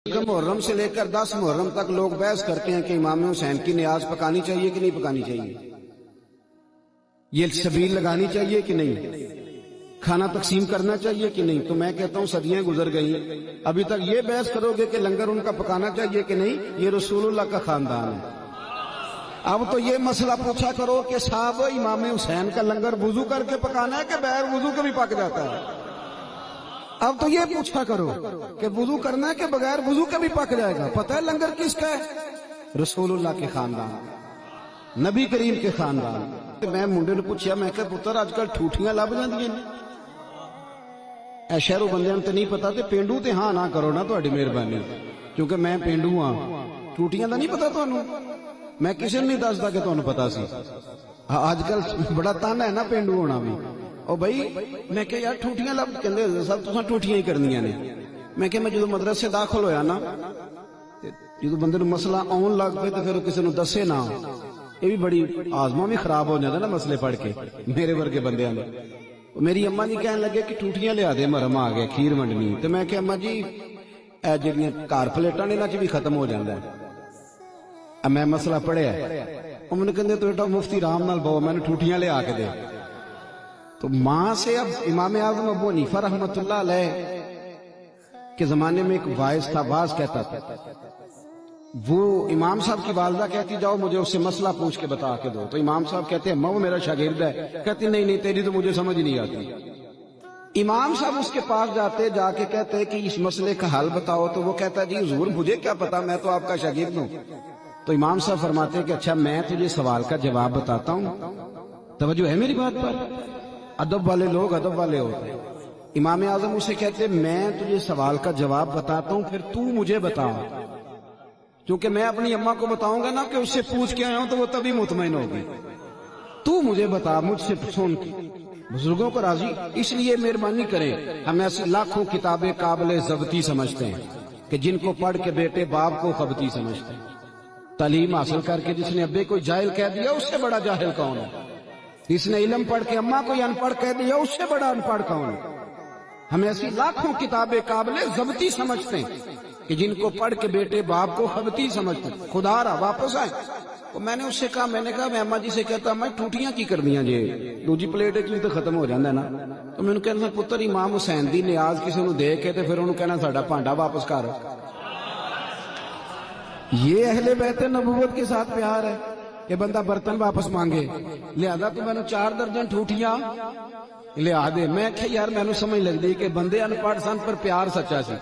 محرم سے لے کر 10 محرم تک لوگ بحث کرتے ہیں کہ امام حسین کی نیاز پکانی چاہیے کہ نہیں پکانی چاہیے، یہ شبیل لگانی چاہیے کہ نہیں، کھانا تقسیم کرنا چاہیے کہ نہیں۔ تو میں کہتا ہوں صدیاں گزر گئیں، ابھی تک یہ بحث کرو گے کہ لنگر ان کا پکانا چاہیے کہ نہیں، یہ رسول اللہ کا خاندان ہے۔ اب تو یہ مسئلہ پوچھا کرو کہ صاحب امام حسین کا لنگر وضو کر کے پکانا ہے کہ بغیر وضو کے بھی پک جاتا ہے؟ اب تو یہ پوچھا کرو کہ وضو کرنا ہے کہ بغیر وضو کے بھی پک جائے گا۔ پتہ ہے لنگر کس کا ہے؟ رسول اللہ کے خاندان، نبی کریم کے خاندان۔ میں منڈے نے پوچھا، میں کہ پتر آج کل ٹھوٹیاں لب جاندیاں نے، اے شہروں بندیاں تے نہیں پتا، تے پینڈو تے ہاں نہ کرو نا، تہاڈی مہربانی، کیونکہ میں پینڈو ہاں۔ ٹوٹیاں دا نہیں پتا تانوں؟ میں کسی نے نہیں دسدا کہ تانوں پتا سی۔ آج کل بڑا تانا ہے نا پینڈو ہونا بھی۔ او بھائی میں کہ یار ٹوٹیاں لب کہندے سب تساں ٹوٹیاں ہی کرنیاں نے۔ میں کہ میں جدوں مدرسے داخل ہویا نا، جدوں بندے نوں مسئلہ آن لگ پے تے پھر کسی نوں دسے نہ، یہ بھی بڑی آزما بھی خراب ہو جاتا نا مسئلے پڑھ کے میرے ورگے بندیاں نے۔ میری اما جی کہنے لگے کہ ٹوٹیاں لیا دے، محرم آ گیا، کھیر ونڈنی۔ تو میں کہ اما جی اے جڑیاں کار پلیٹاں نے انہاں چ بھی ختم ہو جاندا ہے۔ میں مسئلہ پڑھیا، انہوں نے کہندے تو بیٹا مفتی رام نال بہو، میں نے ٹوٹیاں لے آ کے دے۔ تو ماں سے اب امام اعظم ابو حنیفہ رحمۃ اللہ علیہ کے زمانے میں ایک واعظ تھا، باز کہتا تھا، وہ امام صاحب کی والدہ کہتی جاؤ مجھے اس سے مسئلہ پوچھ کے بتا کے دو۔ تو امام صاحب کہتے ہیں وہ میرا شاگرد ہے، کہتی نہیں نہیں تیری تو مجھے سمجھ نہیں آتی۔ امام صاحب اس کے پاس جاتے، جا کے کہتے کہ اس مسئلے کا حل بتاؤ، تو وہ کہتا جی حضور مجھے کیا پتا، میں تو آپ کا شاگرد ہوں۔ تو امام صاحب فرماتے کہ اچھا میں تجھے سوال کا جواب بتاتا ہوں، توجہ ہے میری بات پر؟ ادب والے لوگ ادب والے ہوتے ہیں۔ امام اعظم اسے کہتے میں تجھے سوال کا جواب بتاتا ہوں، پھر تو مجھے بتا، کیونکہ میں اپنی اماں کو بتاؤں گا نا کہ اس سے پوچھ کے آیا ہوں تو وہ تبھی مطمئن ہوگی۔ تو مجھے بتا، مجھ سے سن کے بزرگوں کو راضی۔ اس لیے مہربانی کریں، ہم ایسی لاکھوں کتابیں قابل ضبطی سمجھتے ہیں کہ جن کو پڑھ کے بیٹے باپ کو خبتی سمجھتے ہیں۔ تعلیم حاصل کر کے جس نے ابے کو جاہل کہہ دیا، اس سے بڑا جاہل کون ہے؟ جس نے علم پڑھ کے اماں کو ان پڑھ کہہ دیا، اس سے بڑا ان پڑھ کون ہے؟ ہم ایسی لاکھوں کتابیں قابل ضبطی سمجھتے ہیں کہ جن کو پڑھ کے بیٹے باپ کو خبتی سمجھتے ہیں۔ خدا را واپس آئے، تو میں نے اس سے کہا، میں اماں جی سے کہتا میں ٹوٹیاں کی کردیاں جی، دوجی پلیٹ کی تو ختم ہو جاندہ ہے نا۔ تو میں نے کہنا پتر امام حسین دی نیاز کسی نو دے کے تے پھر انہوں کہنا ساڈا پانڈا واپس کر۔ یہ اہل بیت نبوت کے ساتھ پیار ہے کہ بندہ برتن واپس مانگے؟ لہذا تو میں نے 4 درجن ٹوٹیاں لیا دے۔ میں کہ یار میں نے سمجھ لگ دی کہ بندے ان پڑھ سن پر پیار سچا سی۔